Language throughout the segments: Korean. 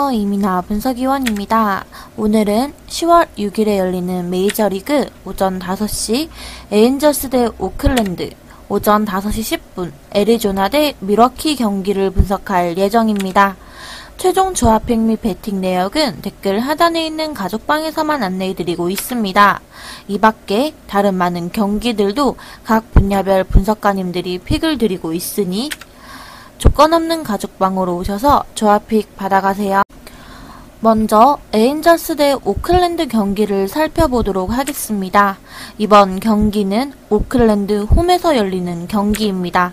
안녕하세요. 이민아 분석위원입니다. 오늘은 10월 6일에 열리는 메이저리그 오전 5시 에인절스 대 오클랜드, 오전 5시 10분 애리조나 대 밀워키 경기를 분석할 예정입니다. 최종 조합팩 및 배팅 내역은 댓글 하단에 있는 가족방에서만 안내해드리고 있습니다. 이 밖에 다른 많은 경기들도 각 분야별 분석가님들이 픽을 드리고 있으니 조건 없는 가족방으로 오셔서 조합픽 받아가세요. 먼저 에인절스 대 오클랜드 경기를 살펴보도록 하겠습니다. 이번 경기는 오클랜드 홈에서 열리는 경기입니다.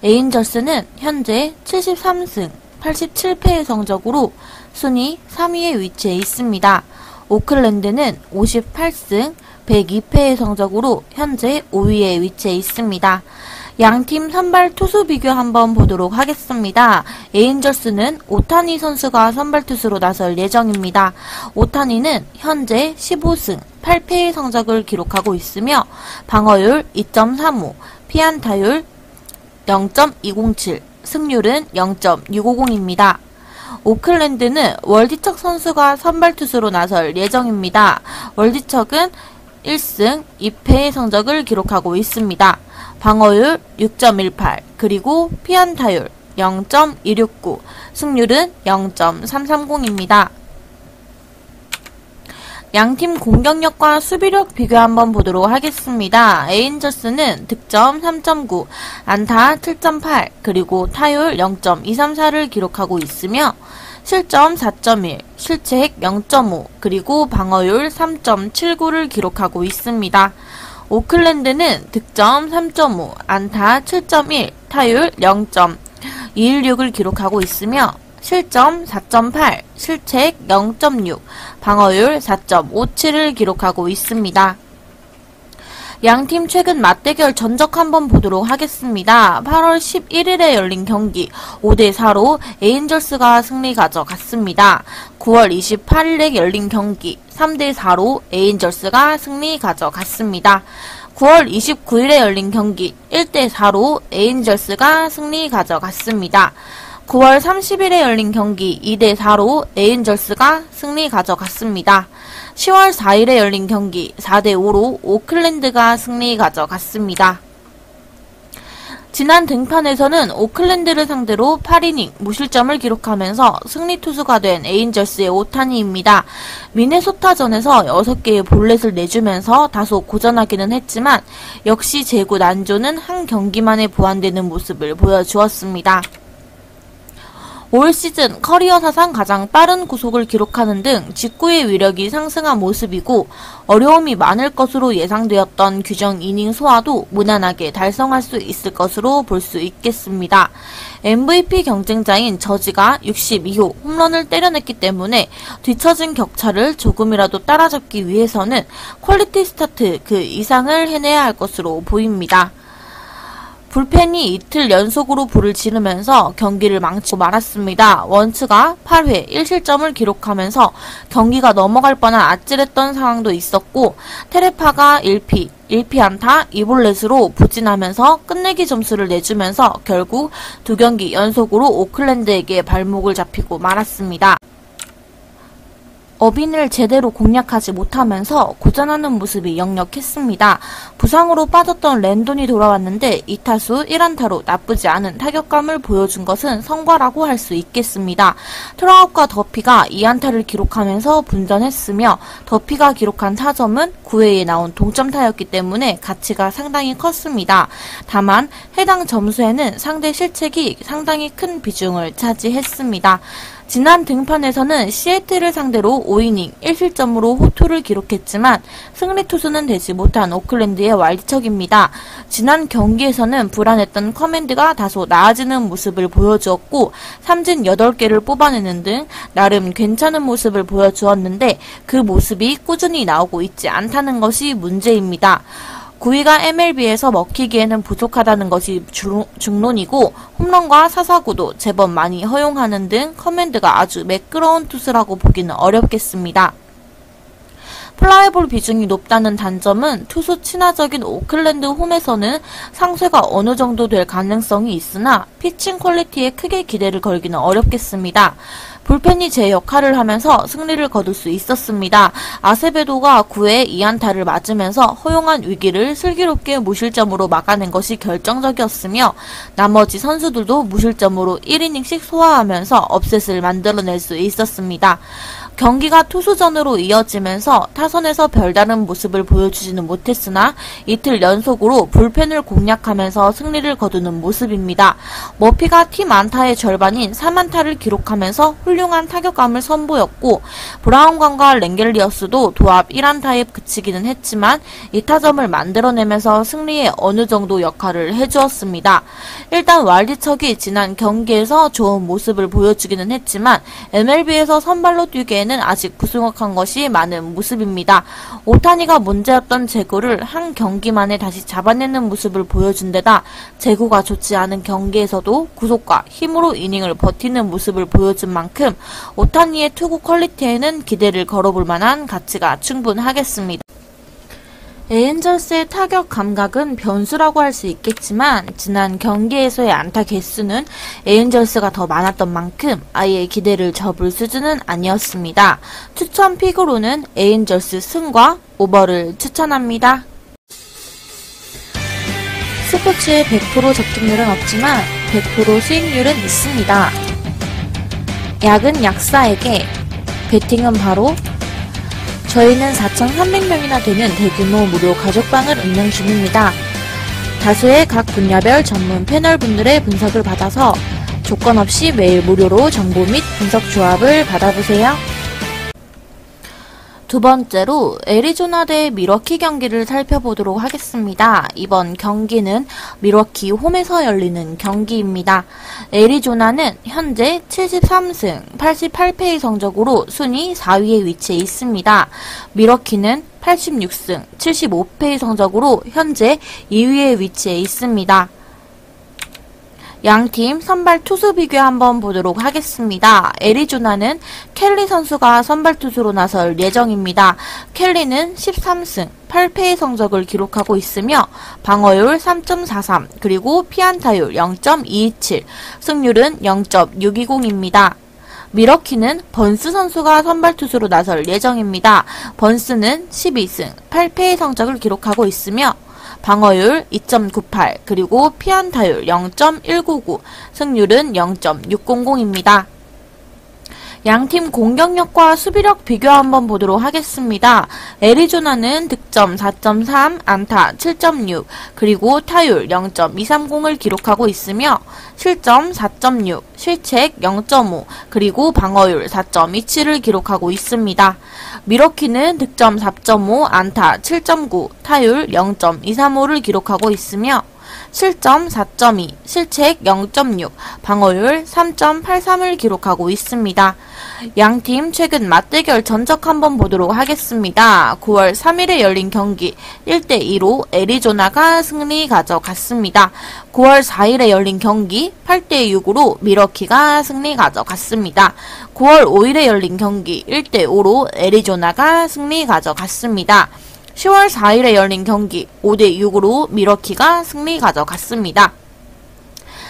에인절스는 현재 73승 87패의 성적으로 순위 3위에 위치해 있습니다. 오클랜드는 58승 102패의 성적으로 현재 5위에 위치해 있습니다. 양팀 선발 투수 비교 한번 보도록 하겠습니다. 에인절스는 오타니 선수가 선발 투수로 나설 예정입니다. 오타니는 현재 15승 8패의 성적을 기록하고 있으며 방어율 2.35, 피안타율 0.207, 승률은 0.650입니다. 오클랜드는 월디척 선수가 선발 투수로 나설 예정입니다. 월디척은 1승 2패의 성적을 기록하고 있습니다. 방어율 6.18, 그리고 피안타율 0.269, 승률은 0.330입니다. 양팀 공격력과 수비력 비교 한번 보도록 하겠습니다. 에인절스는 득점 3.9, 안타 7.8, 그리고 타율 0.234를 기록하고 있으며 실점 4.1, 실책 0.5, 그리고 방어율 3.79를 기록하고 있습니다. 오클랜드는 득점 3.5, 안타 7.1, 타율 0.216을 기록하고 있으며 실점 4.8, 실책 0.6, 방어율 4.57을 기록하고 있습니다. 양팀 최근 맞대결 전적 한번 보도록 하겠습니다. 8월 11일에 열린 경기 5대4로 에인절스가 승리 가져갔습니다. 9월 28일에 열린 경기 3대4로 에인절스가 승리 가져갔습니다. 9월 29일에 열린 경기 1대4로 에인절스가 승리 가져갔습니다. 9월 30일에 열린 경기 2대4로 에인절스가 승리 가져갔습니다. 10월 4일에 열린 경기 4대5로 오클랜드가 승리 가져갔습니다. 지난 등판에서는 오클랜드를 상대로 8이닝 무실점을 기록하면서 승리 투수가 된 에인절스의 오타니입니다. 미네소타전에서 6개의 볼넷을 내주면서 다소 고전하기는 했지만 역시 제구 난조는 한 경기만에 보완되는 모습을 보여주었습니다. 올 시즌 커리어 사상 가장 빠른 구속을 기록하는 등 직구의 위력이 상승한 모습이고 어려움이 많을 것으로 예상되었던 규정 이닝 소화도 무난하게 달성할 수 있을 것으로 볼 수 있겠습니다. MVP 경쟁자인 저지가 62호 홈런을 때려냈기 때문에 뒤처진 격차를 조금이라도 따라잡기 위해서는 퀄리티 스타트 그 이상을 해내야 할 것으로 보입니다. 불펜이 이틀 연속으로 불을 지르면서 경기를 망치고 말았습니다. 원츠가 8회 1실점을 기록하면서 경기가 넘어갈 뻔한 아찔했던 상황도 있었고 테레파가 1피 안타 2볼넷으로 부진하면서 끝내기 점수를 내주면서 결국 2경기 연속으로 오클랜드에게 발목을 잡히고 말았습니다. 어빈을 제대로 공략하지 못하면서 고전하는 모습이 역력했습니다. 부상으로 빠졌던 랜돈이 돌아왔는데 2타수 1안타로 나쁘지 않은 타격감을 보여준 것은 성과라고 할 수 있겠습니다. 트라웃과 더피가 2안타를 기록하면서 분전했으며 더피가 기록한 타점은 9회에 나온 동점타였기 때문에 가치가 상당히 컸습니다. 다만 해당 점수에는 상대 실책이 상당히 큰 비중을 차지했습니다. 지난 등판에서는 시애틀을 상대로 5이닝 1실점으로 호투를 기록했지만 승리 투수는 되지 못한 오클랜드의 와일드척입니다. 지난 경기에서는 불안했던 커맨드가 다소 나아지는 모습을 보여주었고 삼진 8개를 뽑아내는 등 나름 괜찮은 모습을 보여주었는데 그 모습이 꾸준히 나오고 있지 않다는 것이 문제입니다. 9위가 MLB에서 먹히기에는 부족하다는 것이 중론이고 홈런과 사사구도 제법 많이 허용하는 등 커맨드가 아주 매끄러운 투수라고 보기는 어렵겠습니다. 플라이볼 비중이 높다는 단점은 투수 친화적인 오클랜드 홈에서는 상쇄가 어느 정도 될 가능성이 있으나 피칭 퀄리티에 크게 기대를 걸기는 어렵겠습니다. 불펜이 제 역할을 하면서 승리를 거둘 수 있었습니다. 아세베도가 9회 2안타를 맞으면서 허용한 위기를 슬기롭게 무실점으로 막아낸 것이 결정적이었으며 나머지 선수들도 무실점으로 1이닝씩 소화하면서 업셋을 만들어낼 수 있었습니다. 경기가 투수전으로 이어지면서 타선에서 별다른 모습을 보여주지는 못했으나 이틀 연속으로 불펜을 공략하면서 승리를 거두는 모습입니다. 머피가 팀 안타의 절반인 3안타를 기록하면서 훌륭한 타격감을 선보였고 브라운관과 랭겔리어스도 도합 1안타에 그치기는 했지만 2타점을 만들어내면서 승리에 어느 정도 역할을 해주었습니다. 일단 왈디척이 지난 경기에서 좋은 모습을 보여주기는 했지만 MLB에서 선발로 뛰기에는 아직 부족한 것이 많은 모습입니다. 오타니가 문제였던 제구를 한 경기 만에 다시 잡아내는 모습을 보여준 데다 제구가 좋지 않은 경기에서도 구속과 힘으로 이닝을 버티는 모습을 보여준 만큼 오타니의 투구 퀄리티에는 기대를 걸어볼 만한 가치가 충분하겠습니다. 에인절스의 타격 감각은 변수라고 할 수 있겠지만 지난 경기에서의 안타 개수는 에인절스가 더 많았던 만큼 아예 기대를 접을 수준은 아니었습니다. 추천 픽으로는 에인절스 승과 오버를 추천합니다. 스포츠에 100% 적중률은 없지만 100% 수익률은 있습니다. 약은 약사에게, 베팅은 바로 저희는 4,300명이나 되는 대규모 무료 가족방을 운영 중입니다. 다수의 각 분야별 전문 패널분들의 분석을 받아서 조건 없이 매일 무료로 정보 및 분석 조합을 받아보세요. 두 번째로 애리조나 대 미러키 경기를 살펴보도록 하겠습니다. 이번 경기는 미러키 홈에서 열리는 경기입니다. 애리조나는 현재 73승 88패의 성적으로 순위 4위에 위치해 있습니다. 미러키는 86승 75패의 성적으로 현재 2위에 위치해 있습니다. 양팀 선발 투수 비교 한번 보도록 하겠습니다. 애리조나는 켈리 선수가 선발 투수로 나설 예정입니다. 켈리는 13승 8패의 성적을 기록하고 있으며 방어율 3.43 그리고 피안타율 0.227, 승률은 0.620입니다. 미러키는 번스 선수가 선발 투수로 나설 예정입니다. 번스는 12승 8패의 성적을 기록하고 있으며 방어율 2.98 그리고 피안타율 0.199, 승률은 0.600입니다. 양팀 공격력과 수비력 비교 한번 보도록 하겠습니다. 애리조나는 득점 4.3, 안타 7.6, 그리고 타율 0.230을 기록하고 있으며 실점 4.6, 실책 0.5, 그리고 방어율 4.27을 기록하고 있습니다. 미러키는 득점 4.5, 안타 7.9, 타율 0.235를 기록하고 있으며 실점 4.2, 실책 0.6, 방어율 3.83을 기록하고 있습니다. 양팀 최근 맞대결 전적 한번 보도록 하겠습니다. 9월 3일에 열린 경기 1대2로 애리조나가 승리 가져갔습니다. 9월 4일에 열린 경기 8대6으로 미러키가 승리 가져갔습니다. 9월 5일에 열린 경기 1대5로 애리조나가 승리 가져갔습니다. 10월 4일에 열린 경기 5대6으로 미러키가 승리 가져갔습니다.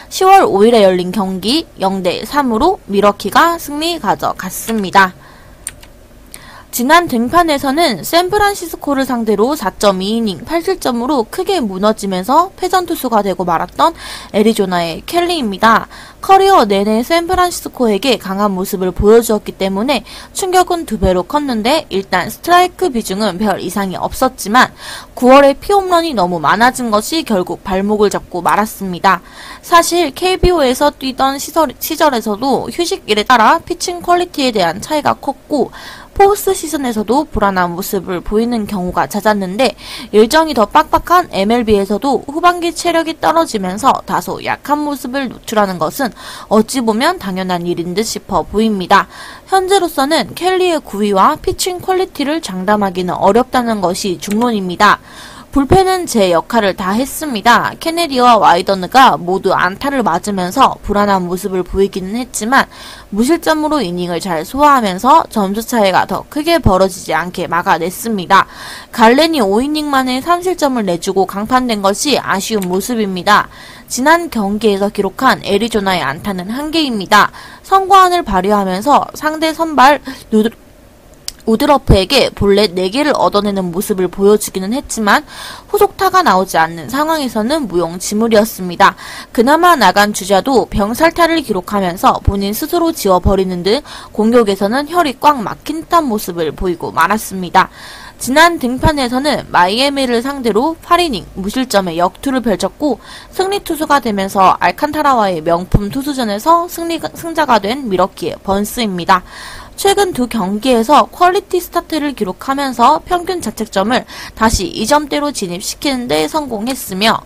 10월 5일에 열린 경기 0대3으로 미러키가 승리 가져갔습니다. 지난 등판에서는 샌프란시스코를 상대로 4.2이닝 8실점으로 크게 무너지면서 패전투수가 되고 말았던 애리조나의 켈리입니다. 커리어 내내 샌프란시스코에게 강한 모습을 보여주었기 때문에 충격은 2배로 컸는데 일단 스트라이크 비중은 별 이상이 없었지만 9월에 피홈런이 너무 많아진 것이 결국 발목을 잡고 말았습니다. 사실 KBO에서 뛰던 시절에서도 휴식일에 따라 피칭 퀄리티에 대한 차이가 컸고 포스트 시즌에서도 불안한 모습을 보이는 경우가 잦았는데 일정이 더 빡빡한 MLB에서도 후반기 체력이 떨어지면서 다소 약한 모습을 노출하는 것은 어찌 보면 당연한 일인 듯 싶어 보입니다. 현재로서는 켈리의 구위와 피칭 퀄리티를 장담하기는 어렵다는 것이 중론입니다. 불펜은 제 역할을 다 했습니다. 케네디와 와이더느가 모두 안타를 맞으면서 불안한 모습을 보이기는 했지만 무실점으로 이닝을 잘 소화하면서 점수 차이가 더 크게 벌어지지 않게 막아냈습니다. 갈렌이 5이닝 만에 3실점을 내주고 강판된 것이 아쉬운 모습입니다. 지난 경기에서 기록한 애리조나의 안타는 1개입니다. 선과안을 발휘하면서 상대 선발 우드러프에게 볼넷 4개를 얻어내는 모습을 보여주기는 했지만 후속타가 나오지 않는 상황에서는 무용지물이었습니다. 그나마 나간 주자도 병살타를 기록하면서 본인 스스로 지워버리는 등 공격에서는 혈이 꽉 막힌 듯한 모습을 보이고 말았습니다. 지난 등판에서는 마이애미를 상대로 8이닝 무실점의 역투를 펼쳤고 승리 투수가 되면서 알칸타라와의 명품 투수전에서 승자가 된 미러키의 번스입니다. 최근 두 경기에서 퀄리티 스타트를 기록하면서 평균 자책점을 다시 2점대로 진입시키는 데 성공했으며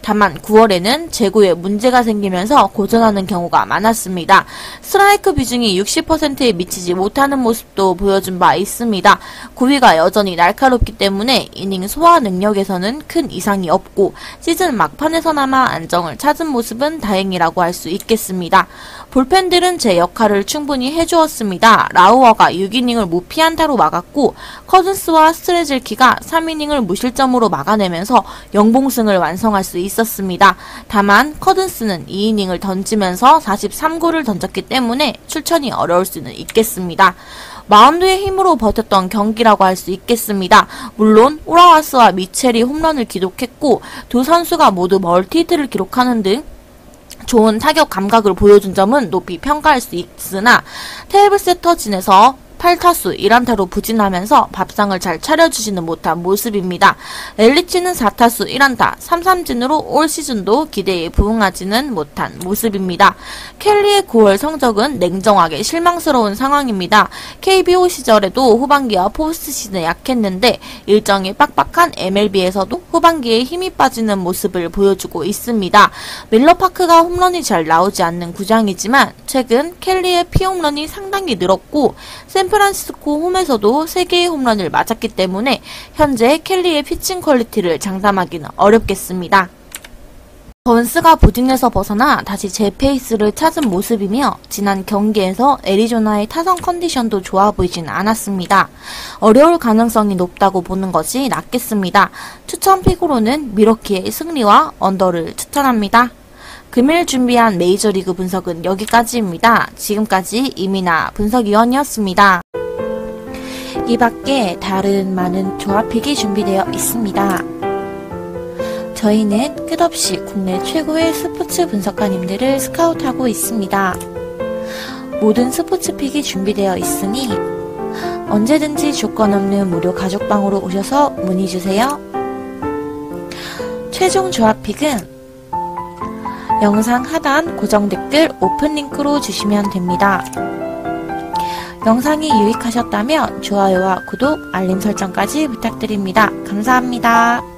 다만 9월에는 제구에 문제가 생기면서 고전하는 경우가 많았습니다. 스트라이크 비중이 60%에 미치지 못하는 모습도 보여준 바 있습니다. 구위가 여전히 날카롭기 때문에 이닝 소화 능력에서는 큰 이상이 없고 시즌 막판에서나마 안정을 찾은 모습은 다행이라고 할 수 있겠습니다. 볼펜들은 제 역할을 충분히 해주었습니다. 라우어가 6이닝을 무피안타로 막았고 커즌스와 스트레즐키가 3이닝을 무실점으로 막아내면서 영봉승을 완성할 수 있었습니다. 다만 커즌스는 2이닝을 던지면서 43구를 던졌기 때문에 출전이 어려울 수는 있겠습니다. 마운드의 힘으로 버텼던 경기라고 할 수 있겠습니다. 물론 우라와스와 미첼이 홈런을 기록했고 두 선수가 모두 멀티히트를 기록하는 등 좋은 타격 감각을 보여준 점은 높이 평가할 수 있으나 테이블 세터진에서 8타수 1안타로 부진하면서 밥상을 잘 차려주지는 못한 모습입니다. 렐리치는 4타수 1안타 3삼진으로 올 시즌도 기대에 부응하지는 못한 모습입니다. 켈리의 9월 성적은 냉정하게 실망스러운 상황입니다. KBO 시절에도 후반기와 포스트 시즌에 약했는데 일정이 빡빡한 MLB에서도 후반기에 힘이 빠지는 모습을 보여주고 있습니다. 밀러파크가 홈런이 잘 나오지 않는 구장이지만 최근 켈리의 피홈런이 상당히 늘었고 샌프란시스코 홈에서도 3개의 홈런을 맞았기 때문에 현재 켈리의 피칭 퀄리티를 장담하기는 어렵겠습니다. 번스가 부진에서 벗어나 다시 제 페이스를 찾은 모습이며 지난 경기에서 애리조나의 타선 컨디션도 좋아 보이진 않았습니다. 어려울 가능성이 높다고 보는 것이 낫겠습니다. 추천 픽으로는 미러키의 승리와 언더를 추천합니다. 금일 준비한 메이저리그 분석은 여기까지입니다. 지금까지 이민아 분석위원이었습니다. 이 밖에 다른 많은 조합픽이 준비되어 있습니다. 저희는 끝없이 국내 최고의 스포츠 분석가님들을 스카우트하고 있습니다. 모든 스포츠픽이 준비되어 있으니 언제든지 조건 없는 무료 가족방으로 오셔서 문의주세요. 최종 조합픽은 영상 하단 고정 댓글 오픈 링크로 주시면 됩니다. 영상이 유익하셨다면 좋아요와 구독, 알림 설정까지 부탁드립니다. 감사합니다.